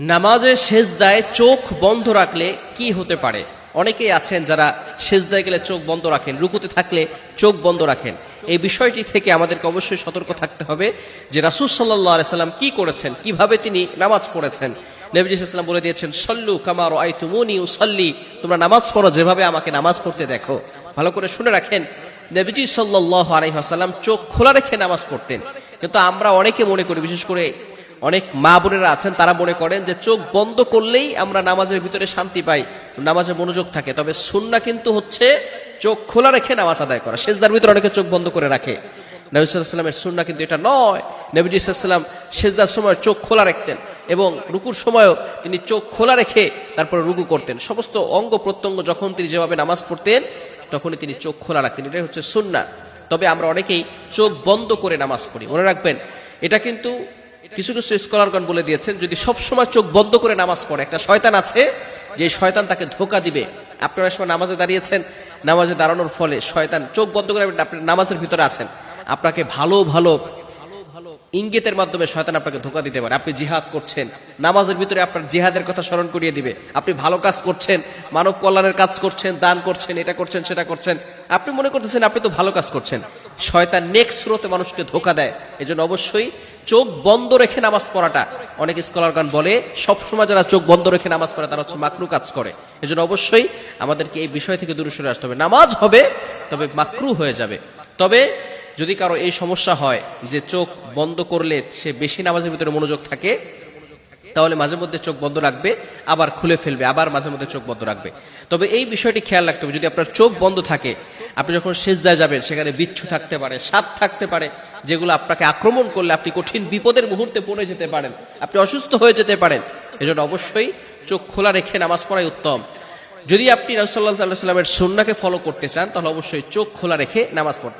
নামাজের সেজদায় চোখ বন্ধ রাখলে কি হতে পারে? অনেকেই আছেন যারা সেজদায় গেলে চোখ বন্ধ রাখেন, রুকুতে থাকলে চোখ বন্ধ রাখেন। এই বিষয়টি থেকে আমাদেরকে অবশ্যই সতর্ক থাকতে হবে যে রাসূল সাল্লাল্লাহু আলাইহি সাল্লাম কি করেছেন, কিভাবে তিনি নামাজ পড়েছেন। নবীজি সাল্লাল্লাহু আলাইহি ওয়াসাল্লাম বলে দিয়েছেন, সল্লু কামা রাআইতুমুনি উসাল্লি, তোমরা নামাজ পড়ো যেভাবে আমাকে নামাজ পড়তে দেখো। ভালো করে শুনে রাখেন, নবীজি সাল্লাল্লাহু আলাইহি ওয়াসাল্লাম চোখ খোলা রেখে নামাজ পড়তেন। কিন্তু আমরা অনেকে মনে করি, বিশেষ করে অনেক মা বোনেরা আছেন, তারা মনে করেন যে চোখ বন্ধ করলেই আমরা নামাজের ভিতরে শান্তি পাই, নামাজে মনোযোগ থাকে। তবে সুন্নাহ কিন্তু হচ্ছে চোখ খোলা রেখে নামাজ আদায় করা। সেজদার ভিতরে অনেকে চোখ বন্ধ করে রাখে, নবী সাল্লাল্লাহু আলাইহি ওয়াসাল্লামের সুন্নাহ কিন্তু এটা নয়। নবীজি সাল্লাল্লাহু আলাইহি ওয়াসাল্লাম সেজদার সময় চোখ খোলা রাখতেন এবং রুকুর সময়ও তিনি চোখ খোলা রেখে তারপরে রুকু করতেন। সমস্ত অঙ্গ প্রত্যঙ্গ যখন তিনি যেভাবে নামাজ পড়তেন তখনই তিনি চোখ খোলা রাখতেন। এটাই হচ্ছে সুন্নাহ। তবে আমরা অনেকেই চোখ বন্ধ করে নামাজ পড়ি। মনে রাখবেন, এটা কিন্তু কিছু কিছু স্কলারগণ বলে দিয়েছেন, যদি সবসময় চোখ বন্ধ করে নামাজ পড়ে, একটা শয়তান আছে যে শয়তান তাকে ধোঁকা দিবে। আপনারা সময় নামাজে দাঁড়িয়েছেন, নামাজে দাঁড়ানোর ফলে শয়তান চোখ বন্ধ করে, আপনি নামাজের ভিতরে আছেন, আপনাকে ভালো ভালো ইঙ্গিতের মাধ্যমে শয়তান আপনাকে ধোঁকা দিতে পারে। আপনি জিহাদ করছেন, নামাজের ভিতরে আপনার জিহাদের কথা স্মরণ করিয়ে দিবে। আপনি ভালো কাজ করছেন, মানব কল্যাণের কাজ করছেন, দান করছেন, এটা করছেন, সেটা করছেন, আপনি মনে করতেছেন আপনি তো ভালো কাজ করছেন। শয়তান নেক্সট স্রোতে মানুষকে ধোঁকা দেয়। এজন্য অবশ্যই চোখ বন্ধ রেখে নামাজ পড়াটা, অনেক স্কলারগণ বলে সবসময় যারা চোখ বন্ধ রেখে নামাজ পড়ে তারা হচ্ছে মাকরু কাজ করে। এজন্য অবশ্যই আমাদেরকে এই বিষয় থেকে দূরে সরে আসতে হবে। নামাজ হবে তবে মাকরু হয়ে যাবে। তবে যদি কারো এই সমস্যা হয় যে চোখ বন্ধ করলে সে বেশি নামাজের ভিতরে মনোযোগ থাকে, তাহলে মাঝে মধ্যে চোখ বন্ধ রাখবে, আবার খুলে ফেলবে, আবার মাঝে মধ্যে চোখ বন্ধ রাখবে। তবে এই বিষয়টি খেয়াল রাখতে হবে, যদি আপনার চোখ বন্ধ থাকে, আপনি যখন সিজদায় যাবেন সেখানে বিচ্ছু থাকতে পারে, সাপ থাকতে পারে, যেগুলো আপনাকে আক্রমণ করলে আপনি কঠিন বিপদের মুহূর্তে পড়ে যেতে পারেন, আপনি অসুস্থ হয়ে যেতে পারেন। এজন্য অবশ্যই চোখ খোলা রেখে নামাজ পড়াই উত্তম। যদি আপনি রাসূলুল্লাহ সাল্লাল্লাহু আলাইহি ওয়াসাল্লামের সুন্নাহকে ফলো করতে চান তাহলে অবশ্যই চোখ খোলা রেখে নামাজ পড়তে হবে।